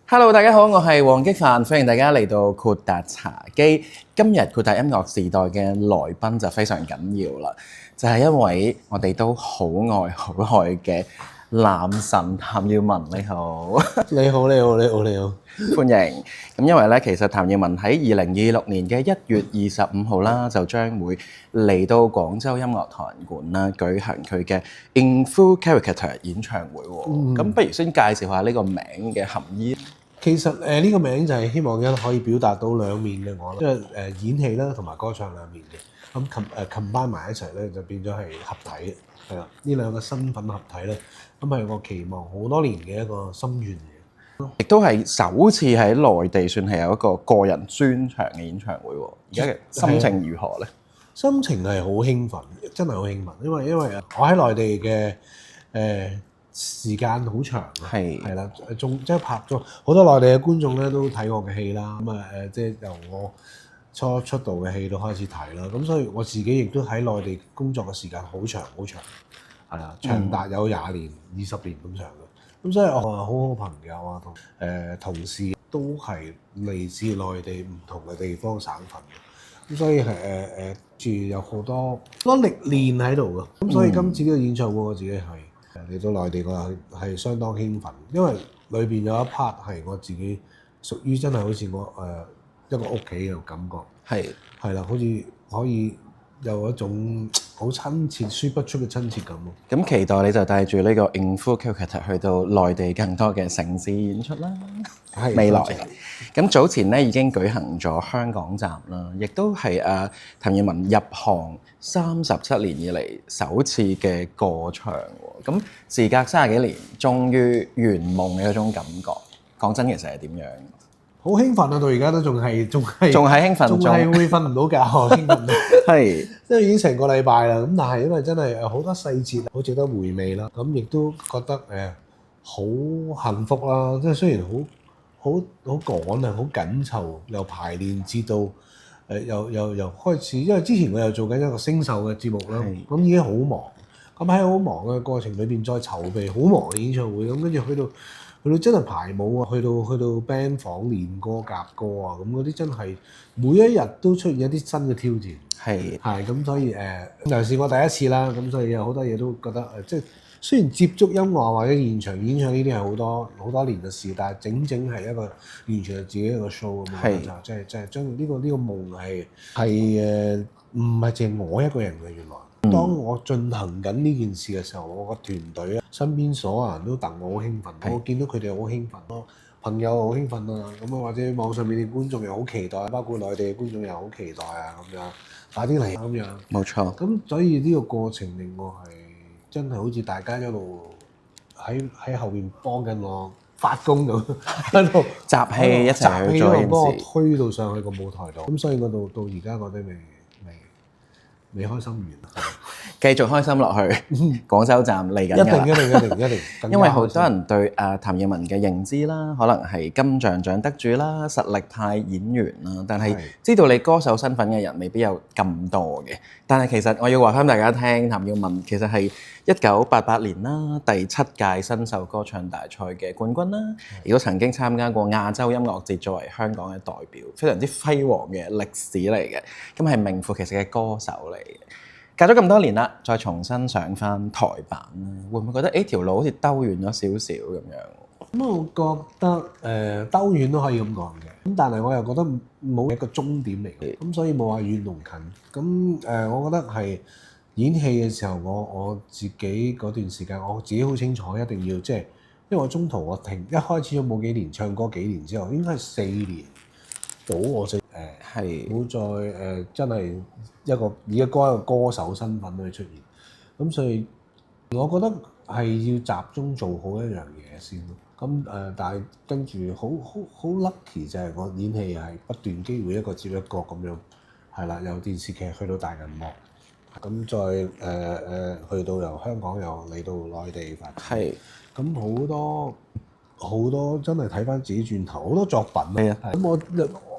Hello，大家好，我係黃擊範，歡迎大家嚟到豁達茶基。今日豁達音樂時代嘅來賓就非常緊要啦，就係一位我哋都好愛好愛嘅男神譚耀文。你好，你好，歡迎。咁因為咧，其實譚耀文喺2026年嘅1月25號啦，就將會嚟到廣州音樂堂館啦，舉行佢嘅 In Full Caricature 演唱會喎。咁不如先介紹下呢個名嘅含義。其實呢個名就係希望可以表達到兩面嘅我啦，即係演戲啦同埋歌唱兩面嘅。咁combine 埋一齊咧，就變咗係合體，係啦。呢兩個身份合體咧，咁係我期望好多年嘅一個心願嚟嘅。亦都係首次喺內地算係有一個個人專場嘅演唱會喎。而家嘅心情如何咧？心情係好興奮，真係好興奮，因為我喺內地嘅時間好長，係啦，仲即係拍咗好多內地嘅觀眾咧，都睇我嘅戲啦。咁即係由我初出道嘅戲都開始睇啦。咁所以我自己亦都喺內地工作嘅時間好長，係啦，長達有20年、20年咁長嘅。咁所以我好好朋友啊，同事都係嚟自內地唔同嘅地方省份嘅。咁所以住有好多歷練喺度嘅。咁所以今次呢個演唱會我自己係嚟到內地個係相當興奮，因為裏邊有一 part 係我自己屬於真係好似我一個屋企嘅感覺，係啦，好似可以有一種好親切、說不出嘅親切感咯。咁期待你就帶住呢個 In Full Caricature 去到內地更多嘅城市演出啦。未來咁早前咧已經舉行咗香港站啦，亦都係譚耀文入行37年以嚟首次嘅個唱喎。咁時隔30幾年，終於圓夢嘅嗰種感覺，講真其實係點樣？好興奮啊！到而家都仲係興奮，仲係會瞓唔到覺，興奮到係，因為已經成個禮拜啦。咁但係因為真係好多細節好值得回味啦。咁亦都覺得好幸福啦。即係雖然好趕啊，好緊湊，由排練至到又開始，因為之前我又做緊一個星秀嘅節目啦，咁已經好忙。咁喺好忙嘅過程裏邊再籌備好忙嘅演唱會，咁跟住去到真係排舞啊，去到 band 房練歌夾歌啊，咁嗰啲真係每一日都出現一啲新嘅挑戰。係咁，所以尤其是我第一次啦，咁所以有好多嘢都覺得即係雖然接觸音樂或者現場演唱呢啲係好多年嘅事，但係整係一個完全係自己一個 show 咁樣，即係將呢個夢係唔係淨係我一個人嘅原來。當我進行緊呢件事嘅時候，我個團隊身邊所有人都戥我好興奮，我見到佢哋好興奮咯，朋友好興奮啊，咁啊或者網上面嘅觀眾又好期待，包括內地嘅觀眾又好期待啊，咁樣快啲嚟咁樣。冇錯。咁所以呢個過程令我係真係好似大家一路喺後邊幫緊我發功咁，喺度集氣一齊去做，幫我推到上去個舞台度。咁所以我到而家我都未開心完，繼續開心落去。廣州站嚟緊一定。因為好多人對譚耀文嘅認知啦，可能係金像獎得主啦、實力派演員啦，但係知道你歌手身份嘅人未必有咁多嘅。但係其實我要話翻大家聽，譚耀文其實係1988年啦第7屆新秀歌唱大賽嘅冠軍啦，亦都曾經參加過亞洲音樂節作為香港嘅代表，非常之輝煌嘅歷史嚟嘅。咁係名副其實嘅歌手嚟嘅。隔咗咁多年啦，再重新上翻台版，會唔會覺得條路好似兜遠咗少少咁樣？咁我覺得兜遠都可以咁講嘅，咁但係我又覺得冇一個終點嚟嘅，咁所以冇話遠同近。咁我覺得係演戲嘅時候，我自己嗰段時間，我自己好清楚一定要即係，因為我中途我停，一開始咗冇幾年唱歌幾年之後，應該係4年到我就冇再真係以一個歌手身份去出現。咁所以我覺得係要集中做好一樣嘢先咯。咁但係跟住好 lucky 就係我演戲係不斷機會一個接一個咁樣，係啦，由電視劇去到大銀幕，咁再去到由香港又嚟到內地發展。咁好多真係睇翻自己轉頭好多作品啊。咁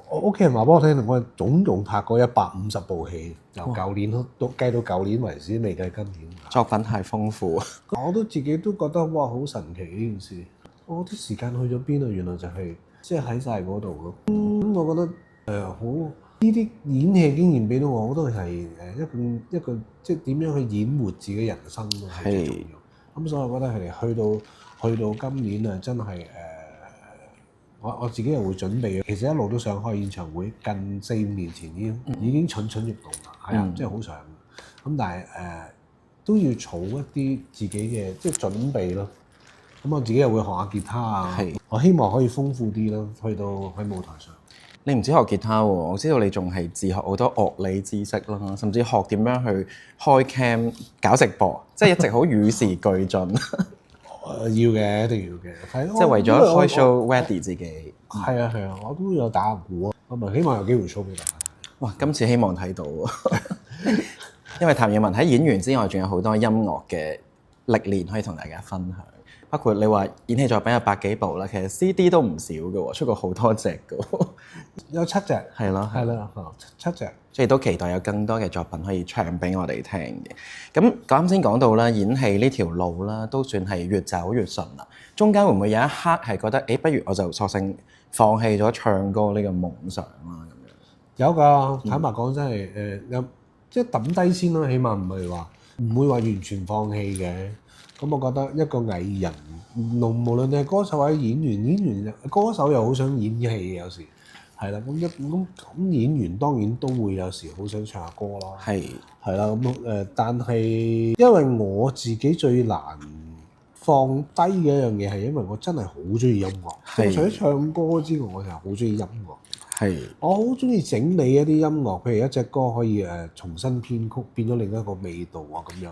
我屋企人話俾我聽，我總共拍過150部戲，由舊年都計到舊年為止，未計今年。作品太豐富，我都自己都覺得哇，好神奇呢件事。我啲時間去咗邊啊？原來就係即係喺晒嗰度咯。咁我覺得好呢啲演戲經驗俾到我，都係一個即係點樣去演活自己人生咯，係最重要。咁所以我覺得佢哋去到今年啊，真係我自己又會準備。其實一路都想開演唱會，近4-5年前已經蠢蠢欲動啦，係啊，即係好想。咁但係都要儲一啲自己嘅即係準備咯。咁我自己又會學下吉他啊，我希望可以豐富啲咯，去到喺舞台上。你唔止學吉他喎，我知道你仲係自學好多樂理知識啦，甚至學點樣去開 cam 搞直播，即係一直好與時俱進。要嘅，一定要嘅，係即係為咗開 show ready 自己。係啊，我都有打下鼓啊，我咪希望有機會 show 俾大家。哇！今次希望睇到喎，因為譚耀文喺演員之外，仲有好多音樂嘅歷練可以同大家分享。包括你話演戲作品有100幾部啦，其實 CD 都唔少嘅喎，出過好多隻嘅喎。有7隻，係咯，7隻。所以都期待有更多嘅作品可以唱俾我哋聽嘅。咁啱先講到啦，演戲呢條路啦，都算係越走越順啦。中間會唔會有一刻係覺得，不如我就索性放棄咗唱歌呢個夢想啦？咁樣有㗎，坦白講真係有即係抌低先啦，起碼唔會話完全放棄嘅。咁我覺得一個藝人，無論你係歌手或者演員歌手又好想演戲嘅，有時係啦。咁演員當然都會有時好想唱下歌啦。係啦，但係因為我自己最難放低嘅一樣嘢係因為我真係好中意音樂。除咗唱歌之外，我就係好中意音樂。我好中意整理一啲音樂，譬如一隻歌可以重新編曲，變咗另一個味道啊咁樣。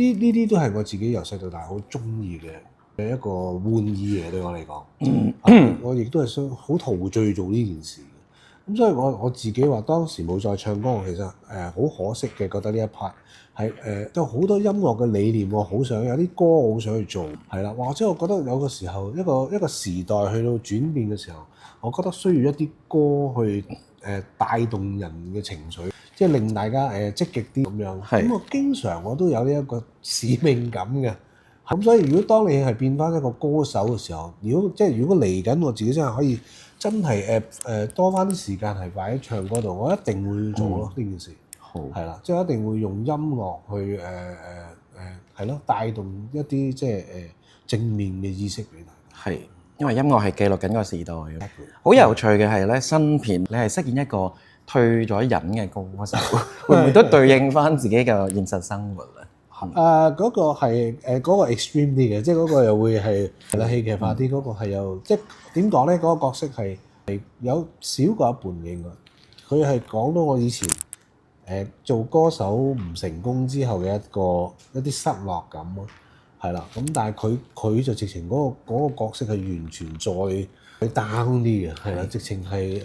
呢啲都係我自己由細到大好中意嘅一個玩意嚟，對我嚟講。我亦都係想好陶醉做呢件事嘅。咁所以我自己話當時冇再唱歌，其實好可惜嘅，覺得呢一 part 係都好多音樂嘅理念，我好想有啲歌好想去做，係啦。或者我覺得有個時候一個時代去到轉變嘅時候，我覺得需要一啲歌去帶動人嘅情緒。即係令大家積極啲咁樣，咁我經常我都有呢一個使命感嘅。咁所以如果當你係變翻一個歌手嘅時候，如果嚟緊我自己真係可以真係多翻啲時間係擺喺唱歌度，我一定會做咯呢件事。好係啦，即係一定會用音樂去係咯，帶動一啲即係正面嘅意識俾大家。因為音樂係記錄緊個時代嘅。好有趣嘅係咧，新片你係飾演一個退咗隱嘅歌手，會唔會都對應翻自己嘅現實生活咧？嗰個係嗰個 extreme 啲嘅，即係嗰個又會係戲劇化啲。嗰個係有即係點講咧？嗰個角色係有少過一半嘅應該。佢係講到我以前做歌手唔成功之後嘅一啲失落感咯，係啦。咁但係佢就直情嗰個角色係完全再down啲嘅，係啦，直情係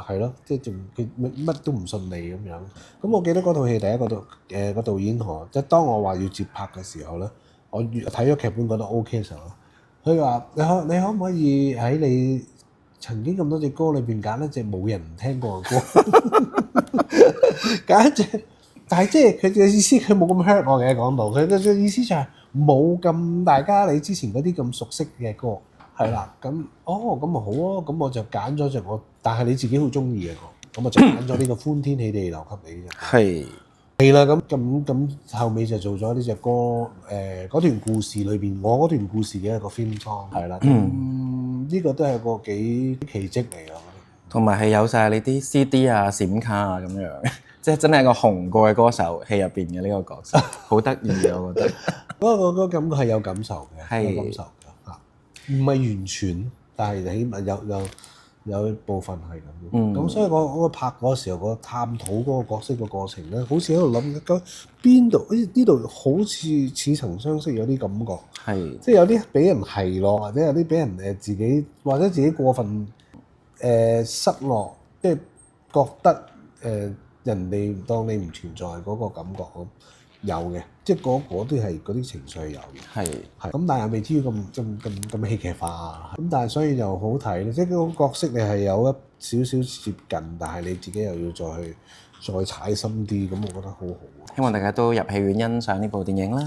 係咯，即係仲佢乜都唔順利咁樣。咁我記得嗰套戲第一個導演即係當我話要接拍嘅時候咧，我睇咗劇本覺得 OK 嘅時候咧，佢話你可唔可以喺你曾經咁多隻歌裏邊揀一隻冇人聽過嘅歌，揀一隻，但係即係佢嘅意思，佢冇咁 hurt 我嘅講到，佢嘅意思就係冇咁大家你之前嗰啲咁熟悉嘅歌。係啦，咁咁咪好啊，咁我就揀咗隻但係你自己好中意嘅歌，咁我就揀咗呢個歡天喜地留給你嘅。係啦，咁後尾就做咗呢隻歌，嗰段故事裏邊，我嗰段故事嘅一個 theme song。係啦，呢個都係個幾奇蹟嚟㗎。同埋係有晒你啲 CD 啊、閃卡啊咁樣，即係真係一個紅過嘅歌手戲入邊嘅呢個角色，好得意啊！我覺得嗰個感覺係有感受嘅，有感受。唔係完全，但係起碼有一部分係咁。咁所以我拍嗰時候，我探討嗰個角色嘅過程咧，好似喺度諗緊邊度？呢度好似曾相識，有啲感覺。即係有啲俾人奚落，或者有啲俾人自己或者自己過分失落，即係覺得人哋當你唔存在嗰個感覺咯。有嘅，即係嗰啲係嗰啲情緒有嘅，係咁，但係未至於咁戲劇化。咁但係所以就好睇咧，即係嗰個角色你係有一少少接近，但係你自己又要再再踩深啲，咁我覺得好好。希望大家都入戲院欣賞呢部電影啦，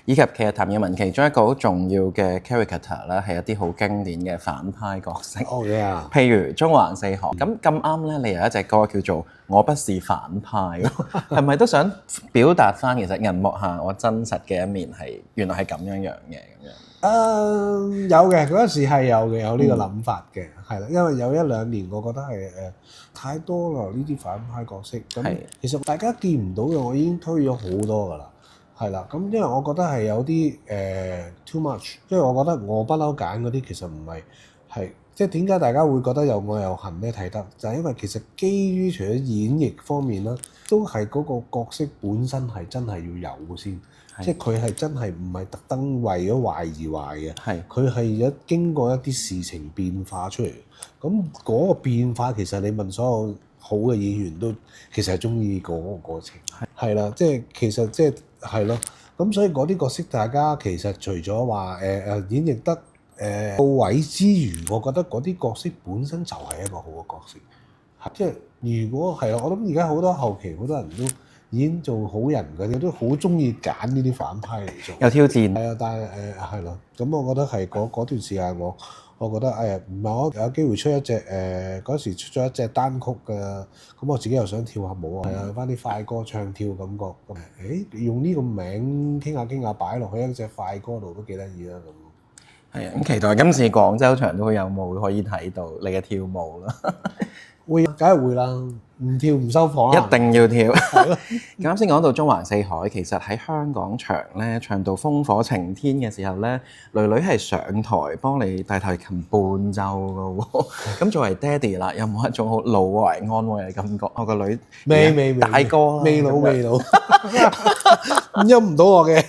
以及其實譚耀文其中一個好重要嘅 caricature 啦，係一啲好經典嘅反派角色。哦，yeah，譬如中環四行咁啱咧，你有一隻歌叫做《我不是反派》，係咪都想表達翻其實銀幕下我真實嘅一面係原來係咁樣嘅咁樣？有嘅，嗰陣時係有呢個諗法嘅，係啦，因為有一兩年我覺得係太多啦呢啲反派角色，咁其實大家見唔到嘅，我已經推咗好多噶啦，係啦，咁因為我覺得係有啲too much，因為我覺得我不嬲揀嗰啲其實唔係即係點解大家會覺得有愛有恨咧睇得，就係因為其實基於除咗演繹方面啦，都係嗰個角色本身係真係要有先。即係佢係真係唔係特登為咗壞而壞嘅，佢係經過一啲事情變化出嚟。咁嗰個變化其實你問所有好嘅演員都其實係中意嗰個過程，係啦，即係其實即係咯。咁所以嗰啲角色大家其實除咗話演繹得到位之餘，我覺得嗰啲角色本身就係一個好嘅角色。即係如果係啦，我諗而家好多後期好多人都已經做好人嗰啲，都好中意揀呢啲反派嚟做。有挑戰。係啊，但係係咯。咁我覺得係嗰段時間我覺得唔係我有機會出一隻嗰時出咗一隻單曲嘅，咁我自己又想跳下舞啊，有翻啲快歌唱跳感覺。咁用呢個名傾下擺落去一隻快歌度都幾得意啦咁。係啊，咁期待今次廣州場都會有舞可以睇到你嘅跳舞啦。會，梗係會啦，唔跳唔收房啦，一定要跳。咁啱先講到中環四海，其實喺香港場咧唱到烽火晴天嘅時候咧，囡囡係上台幫你大提琴伴奏㗎喎。咁作為爹哋啦，有冇一種好老懷安慰嘅感覺？我個女未大個啦，未老，陰唔到我嘅。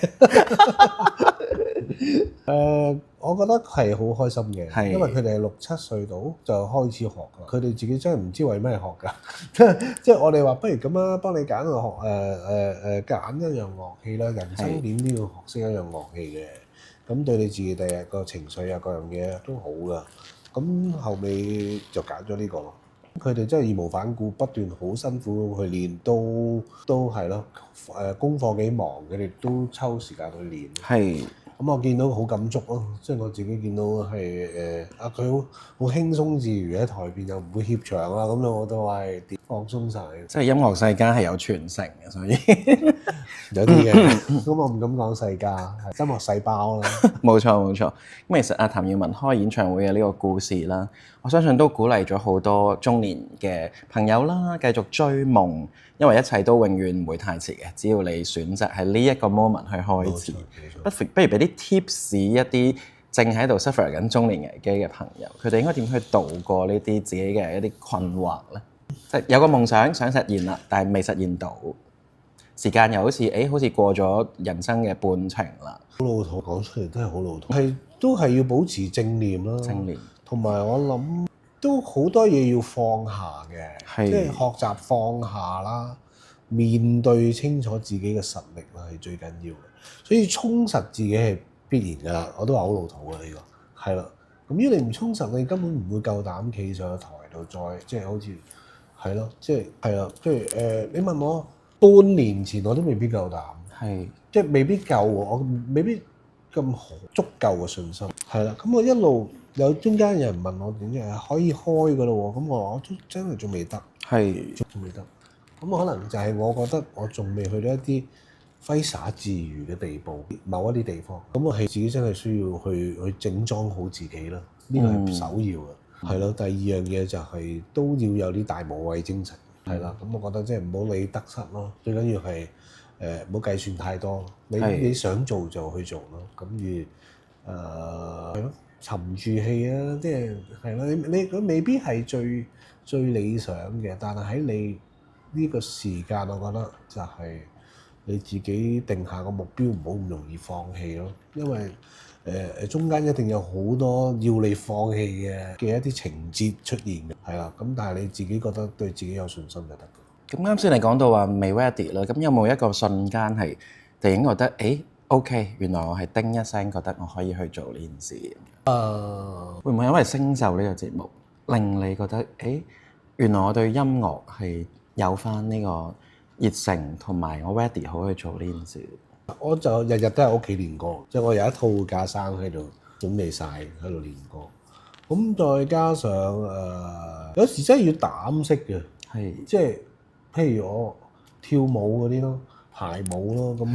我覺得係好開心嘅，因為佢哋係6-7歲到就開始學㗎。佢哋自己真係唔知為咩學㗎。即係我哋話不如咁啦，幫你揀個揀一樣樂器啦。人生點都要學識一樣樂器嘅，咁對你自己第日個情緒啊各樣嘢都好㗎。咁後尾就揀咗呢個咯。佢哋真係義無反顧，不斷好辛苦去練，都係咯。功課幾忙，佢哋都抽時間去練。係。咁我見到好感觸咯，即係我自己見到係佢好輕鬆自如喺台邊，又唔會怯場啦，咁樣我都係放鬆晒。即係音樂世家係有傳承嘅，所以有啲嘅。咁我唔敢講世家，係音樂細胞啦。冇錯冇錯。咁其實譚耀文開演唱會嘅呢個故事啦，我相信都鼓勵咗好多中年嘅朋友啦，繼續追夢。因為一切都永遠唔會太遲嘅，只要你選擇喺呢一個 moment 去開始。不如俾啲 tips 一啲正喺度 suffer 緊中年危機嘅朋友，佢哋應該點去度過呢啲自己嘅一啲困惑咧？即係有個夢想想實現啦，但係未實現到，時間又好似過咗人生嘅半程啦。好老土，講出嚟都係好老土。都係要保持正念啦。正念。同埋我諗都好多嘢要放下嘅，即係學習放下啦，面對清楚自己嘅實力啦，係最緊要嘅。所以充實自己係必然㗎啦。我都話好老土啊呢個，係啦。咁如果你唔充實，你根本唔會夠膽企上台度再即係好似係咯，即係係啦，即係你問我半年前我都未必夠膽，即係未必夠，我未必咁足夠嘅信心，係啦。咁我一路有中間有人問我點樣可以開㗎咯喎，咁我都真係仲未得，仲未得。咁可能就係我覺得我仲未去到一啲揮灑自如嘅地步，某一啲地方，咁我係自己真係需要去整裝好自己啦，呢個係首要嘅，係咯。第二樣嘢就係都要有啲大無畏精神，係啦。咁我覺得即係唔好理得失咯，最緊要係唔好計算太多，你想做就去做咯。咁係咯，沉住氣啊，即係咯，你佢未必係最理想嘅，但係喺你呢個時間，我覺得就係你自己定下個目標，唔好咁容易放棄咯。因為中間一定有好多要你放棄嘅一啲情節出現嘅，係啦。咁但係你自己覺得對自己有信心就得嘅。咁啱先你講到話未 ready 啦，咁有冇一個瞬間係突然覺得OK， 原來我係叮一聲覺得我可以去做呢件事？會唔會因為星秀呢個節目令你覺得原來我對音樂係有翻呢個熱誠同埋我 ready 好去做呢件事。我就日日都喺屋企練歌，即係我有一套架生喺度準備晒喺度練歌。咁再加上有時真係要膽識嘅，即係譬如我跳舞嗰啲咯，排舞咯，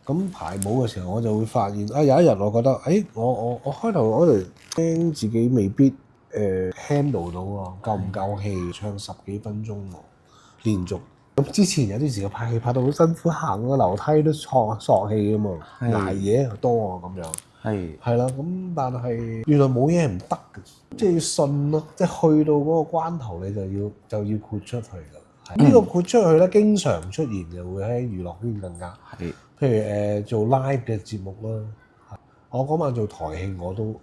咁排舞嘅時候我就會發現有一日我覺得，我開頭我嚟驚自己未必handle 到喎，夠唔夠氣唱10幾分鐘喎，連續。咁之前有啲時候拍戲拍到好辛苦，行個樓梯都索氣㗎嘛，捱夜又多啊咁樣。係啦，咁但係原來冇嘢唔得嘅，即係要信咯，即係去到嗰個關頭你就要豁出去㗎。呢個豁出去咧，經常出現就會喺娛樂圈更加。譬如做 live 嘅節目啦。我嗰晚做台慶，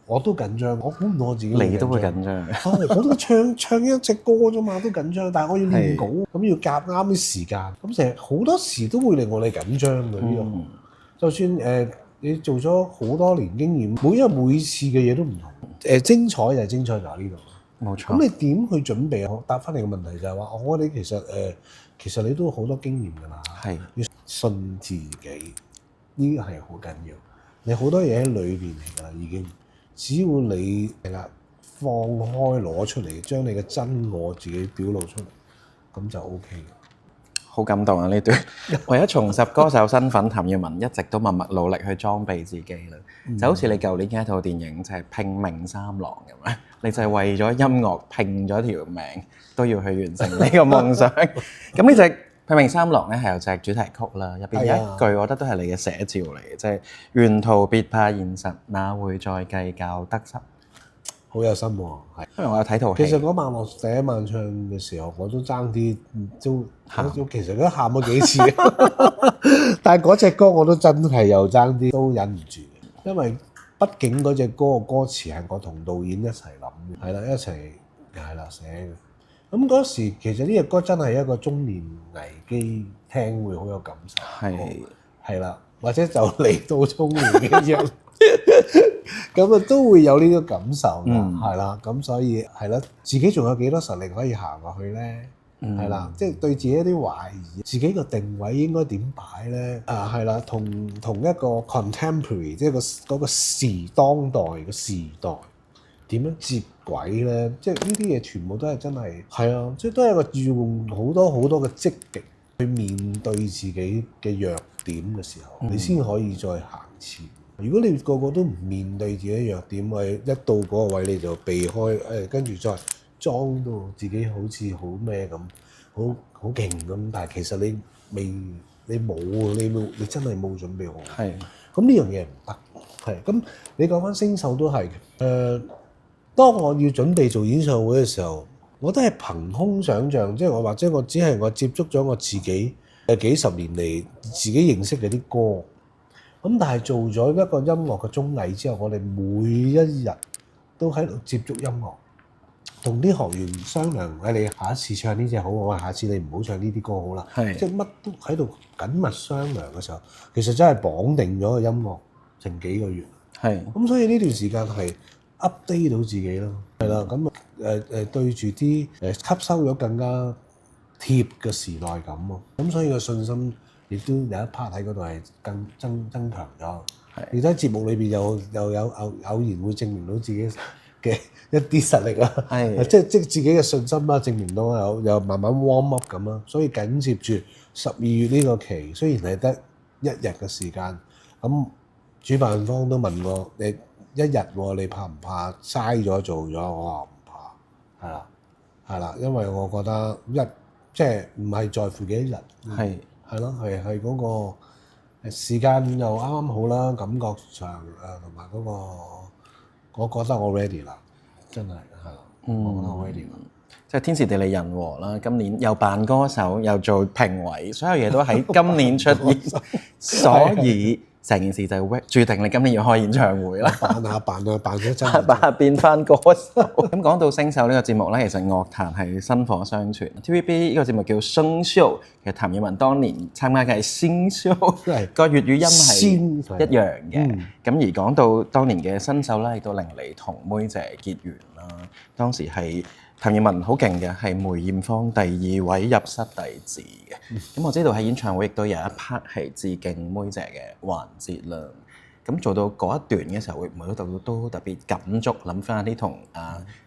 我都緊張，我估唔到我自己你都會緊張我都唱一隻歌啫嘛，都緊張，但係我要練稿，咁要夾啱啲時間，咁成日好多時都會令我哋緊張嘅呢個行。就算你做咗好多年經驗，每次嘅嘢都唔同。精彩就係精彩就喺呢度，冇錯。咁你點去準備？我答翻你個問題就係話，我覺得其實你都好多經驗㗎啦，要信自己，呢個係好緊要。你好多嘢喺裏邊嚟㗎啦，已經。只要你放開攞出嚟，將你嘅真我自己表露出嚟，咁就 OK 嘅。好感動啊！呢段為咗重拾歌手身份，譚耀文一直都默默努力去裝備自己啦。就好似你舊年嘅一套電影就係《拼命三郎》咁樣，你就係為咗音樂拼咗條命，都要去完成呢個夢想。咁呢隻拼命三郎咧係有隻主題曲啦，入邊有一句我覺得都係你嘅寫照嚟嘅，即係沿途別怕現實，哪會再計較得失。好有心喎，因為我有睇套戲。其實嗰晚我第一晚唱嘅時候，我都爭啲其實都喊咗幾次。但係嗰隻歌我都真係又爭啲，都忍唔住嘅，因為畢竟嗰隻歌嘅歌詞係我同導演一齊諗嘅，係啦，一齊寫嘅。咁嗰時其實呢隻歌真係一個中年危機，聽會好有感受。係啦，或者就嚟到中年嘅人。咁啊都會有呢個感受㗎，係啦，咁所以係啦，自己仲有幾多實力可以行落去咧？係啦，即係對自己一啲懷疑，自己個定位應該點擺咧？係啦，同一個 contemporary，即係嗰個當代嘅時代點樣接軌咧？即係呢啲嘢全部都係真係啊，即係都係一個要用好多嘅積極去面對自己嘅弱點嘅時候，你先可以再行前。如果你個個都唔面對自己弱點，一到嗰個位你就避開，跟住再裝到自己好似好咩咁，好勁咁，但係其實你冇，你真係冇準備好。咁呢樣嘢唔得。咁你講翻星秀都係嘅。當我要準備做演唱會嘅時候，我都係憑空想像，即係或者我只係我接觸咗我自己幾十年嚟自己認識嘅啲歌。咁但係做咗一個音樂嘅綜藝之後，我哋每一日都喺度接觸音樂，同啲學員商量，你下一次唱呢隻好，我下次你唔好唱呢啲歌好啦。即係乜都喺度緊密商量嘅時候，其實真係綁定咗個音樂成幾個月。咁所以呢段時間係 update 到自己咯。係啦，咁對住啲吸收咗更加貼嘅時代感喎。咁所以個信心亦都有一 part 喺嗰度係更增強咗。而喺節目裏邊又有偶然會證明到自己嘅一啲實力啊，即係自己嘅信心啦，證明到又慢慢 warm up 咁啦。所以緊接住12月呢個期，雖然係得一日嘅時間，咁主辦方都問我你一日喎，你怕唔怕嘥咗做咗？我話唔怕，係啦，因為我覺得即係唔係在乎幾多日。係咯，係嗰個時間又啱啱好啦，感覺上同埋嗰個，我覺得我 ready 啦，真係我覺得我 ready 啦。即係天時地利人和啦，今年又扮歌手又做評委，所有嘢都喺今年出現，所以成件事就註定你今年要開演唱會啦。扮咗真，扮變翻歌手。咁講到星秀呢個節目咧，其實樂壇係薪火相傳。TVB 呢個節目叫星秀，其實譚耀文當年參加嘅係星秀，個粵語音係一樣嘅。咁而講到當年嘅新秀咧，亦都令你同妹姐結緣啦。啦。當時係譚耀文好勁嘅，係梅艷芳第2位入室弟子嘅。咁我知道喺演唱會亦都有一 part 係致敬妹姐嘅環節啦。咁做到嗰一段嘅時候，會唔會都特別感觸，諗翻啲同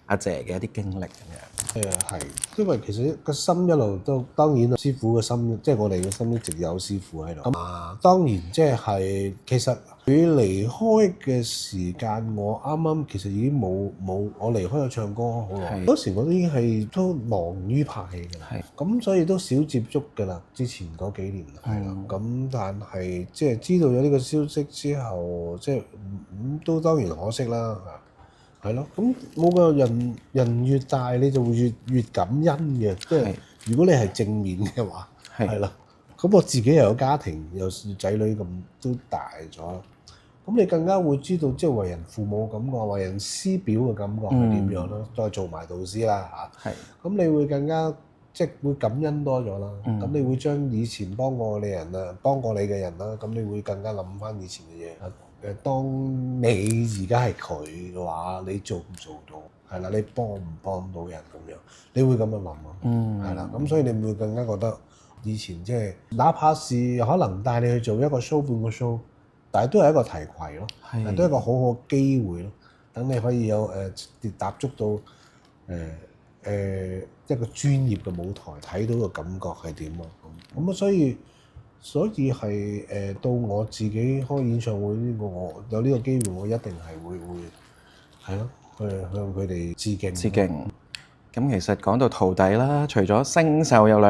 阿姐嘅一啲經歷咁樣？係，因為其實個心一路都當然師傅嘅心，即係我哋嘅心一直有師傅喺度。當然即係其實佢離開嘅時間，我啱啱其實已經冇我離開咗唱歌好耐。嗰時我都已經都忙於拍戲㗎啦，咁所以都少接觸㗎啦。之前嗰幾年係啦，咁但係即係知道咗呢個消息之後，即係都當然可惜啦。係咯，咁冇個人越大，你就會越感恩嘅。即係如果你係正面嘅話，係啦。咁我自己又有家庭，有仔女咁都大咗，咁你更加會知道即係為人父母嘅感覺，為人師表嘅感覺係點樣咯。再做埋導師啦嚇，咁你會更加即係會感恩多咗啦。咁你會將以前幫過你嘅人啦，咁你會更加諗翻以前嘅嘢。當你而家係佢嘅話，你做唔做到？係啦，你幫唔幫到人咁樣，你會咁樣諗咯。係啦，咁所以你會更加覺得以前即係，哪怕是可能帶你去做一個 show 半個 show，但係都係一個提攜咯，都係一個好好嘅機會咯。等你可以有踏足到一個專業嘅舞台，睇到個感覺係點咯。咁所以係到我自己開演唱會呢個，我有呢個機會，我一定係會係咯，去向佢哋致敬。致敬。咁其實講到徒弟啦，除咗星秀有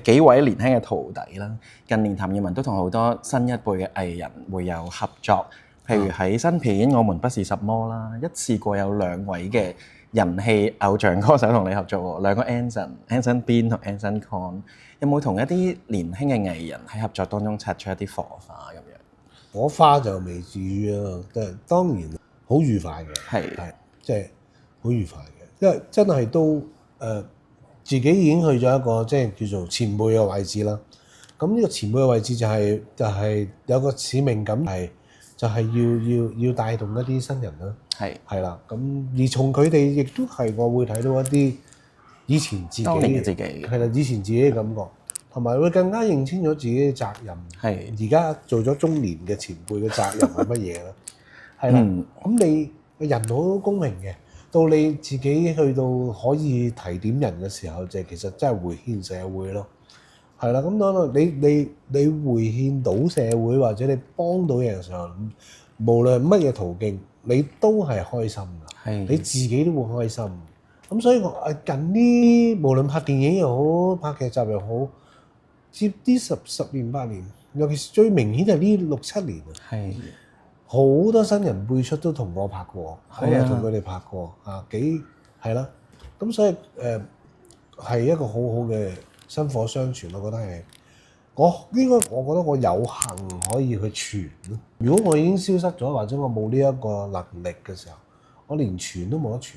幾位年輕嘅徒弟啦，近年譚耀文都同好多新一輩嘅藝人會有合作，譬如喺新片《我們不是什麼》啦，一次過有2位嘅人氣偶像歌手同你合作喎，2個 Anson Bean 同 Anson Kong， 有冇同一啲年輕嘅藝人喺合作當中擦出一啲火花咁樣？火花就未至於啦，當然好愉快嘅，係即係好愉快嘅，因為真係都自己已經去咗一個即係叫做前輩嘅位置啦。咁呢個前輩嘅位置就係有個使命感，就係要帶動一啲新人啦。係啦，咁而從佢哋亦都係我會睇到一啲以前自己係啦，以前自己嘅感覺，同埋會更加認清咗自己嘅責任。而家做咗中年嘅前輩嘅責任係乜嘢咧？係啦，咁你人好公平嘅，到你自己去到可以提點人嘅時候，就其實真係回獻社會咯。係啦，咁當你回獻到社會或者你幫到人嘅時候，無論乜嘢途徑，你都係開心㗎，你自己都會開心。咁所以我近呢無論拍電影又好，拍劇集又好，接啲十年8年，尤其是最明顯係呢6-7年啊，好多新人輩出都同我拍過，我又同佢哋拍過係啦。咁所以係一個好好嘅薪火相傳，我覺得係。我覺得我有幸可以去傳咯。如果我已經消失咗，或者我冇呢一個能力嘅時候，我連傳都冇得傳。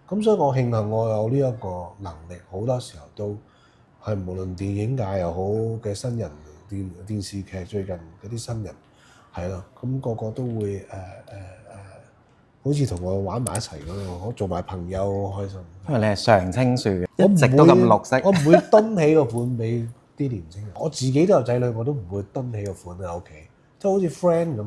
咁所以我慶幸我有呢一個能力，好多時候都係無論電影界又好嘅新人，電視劇最近嗰啲新人係咯，咁個個都會好似同我玩埋一齊咁樣，我做埋朋友好開心。因為你係常青樹，一直都咁綠色。我唔會蹲起個款俾啲年青人，我自己都有仔女，我都唔會蹲起個款喺屋企，即係好似 friend 咁，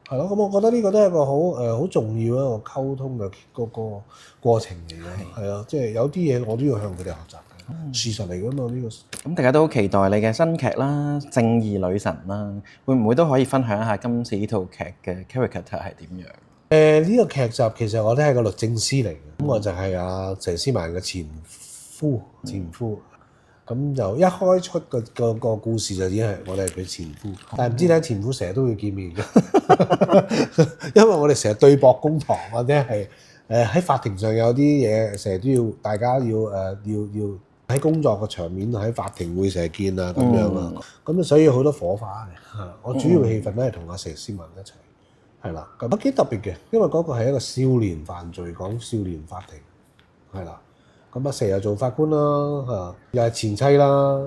係咯。咁我覺得呢個都係一個好重要一個溝通嘅嗰個過程嚟嘅，係啊，即係有啲嘢我都要向佢哋學習嘅，事實嚟㗎嘛呢個。咁大家都好期待你嘅新劇啦，《正義女神》啦，會唔會都可以分享一下今次呢套劇嘅 character 係點樣？呢個劇集其實我都係個律政司嚟嘅，咁我就係阿佘詩曼嘅前夫。咁就一開出個故事就已經係我哋係佢前夫，但係唔知點解前夫成日都會見面嘅，因為我哋成日對簿公堂或者係喺法庭上有啲嘢成日都要大家要喺工作個場面喺法庭會成日見啊咁樣啊，咁所以好多火花嘅。我主要戲份都係同阿佘詩曼一齊，係啦，咁幾特別嘅，因為嗰個係一個少年犯罪講少年法庭，係啦。咁阿佘又做法官啦，又係前妻啦，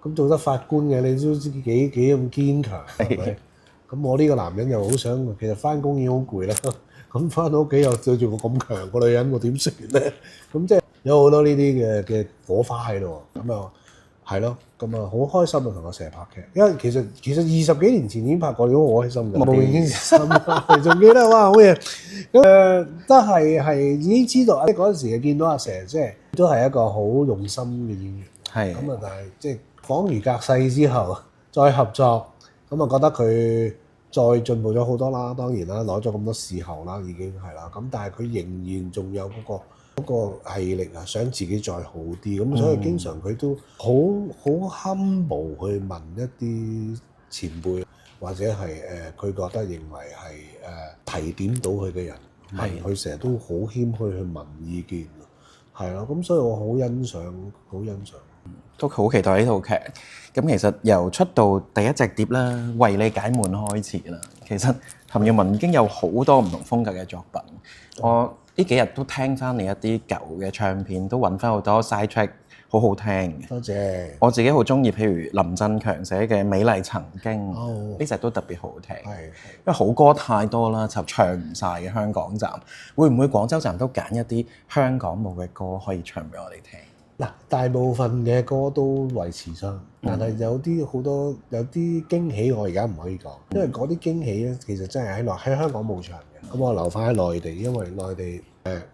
咁做得法官嘅你都知幾咁堅強，係咪？咁我呢個男人又好想，其實翻工已經好攰啦，咁翻到屋企又對住個咁強個女人，我點算咧？咁即係有好多呢啲嘅火花喺度，咁啊係咯，咁啊好開心啊同阿蛇拍劇，因為其實20幾年前已經拍過，都好開心嘅，冇已經心，仲記得哇好嘢，咁都係已經知道，即係嗰陣時見到阿蛇，即係都係一個好用心嘅演員，係咁啊，但係即係恍如隔世之後再合作，咁啊覺得佢再進步咗好多啦，當然啦，攞咗咁多視后啦，已經係啦，咁但係佢仍然仲有嗰個毅力啊，想自己再好啲，咁所以經常佢都好 humble 去問一啲前輩，或者係佢覺得認為係提點到佢嘅人，問佢成日都好謙虛去問意見，係咯，咁所以我好欣賞，都好期待呢套劇。咁其實由出道第一隻碟啦，為你解悶開始啦。其實譚耀文已經有好多唔同風格嘅作品。我呢幾日都聽翻你一啲舊嘅唱片，都揾翻好多 side track， 好好聽嘅。多謝。我自己好中意，譬如林振強寫嘅《美麗曾經》，呢隻都特別好聽。係，因為好歌太多啦，就唱唔晒嘅香港站。會唔會廣州站都揀一啲香港冇嘅歌可以唱俾我哋聽？嗱，大部分嘅歌都維持咗，但係有啲驚喜我而家唔可以講，因為嗰啲驚喜咧其實真係喺香港冇唱嘅，咁我留翻喺內地，因為內地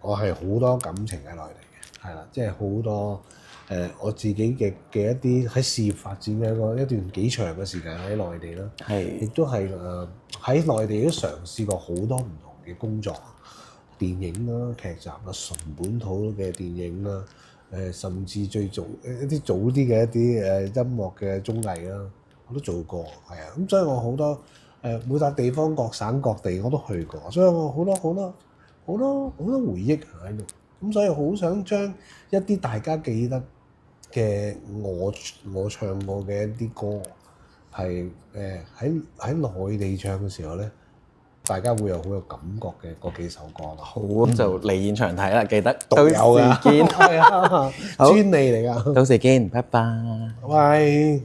我係好多感情喺內地嘅，係啦，即係好多我自己嘅一啲喺事業發展嘅一段幾長嘅時間喺內地啦，亦都係喺內地都嘗試過好多唔同嘅工作，電影啦、劇集啦、純本土嘅電影啦。甚至最早一啲早啲嘅一啲音樂嘅綜藝啦，我都做過，係啊，咁所以我好多每笪地方各省各地我都去過，所以我好多回憶喺度，咁所以好想將一啲大家記得嘅我唱過嘅一啲歌，係喺內地唱嘅時候咧，大家會有好有感覺嘅嗰幾首歌啦。好，咁就嚟現場睇啦，記得到時見，係啊，專利嚟㗎。到時見，拜拜。拜。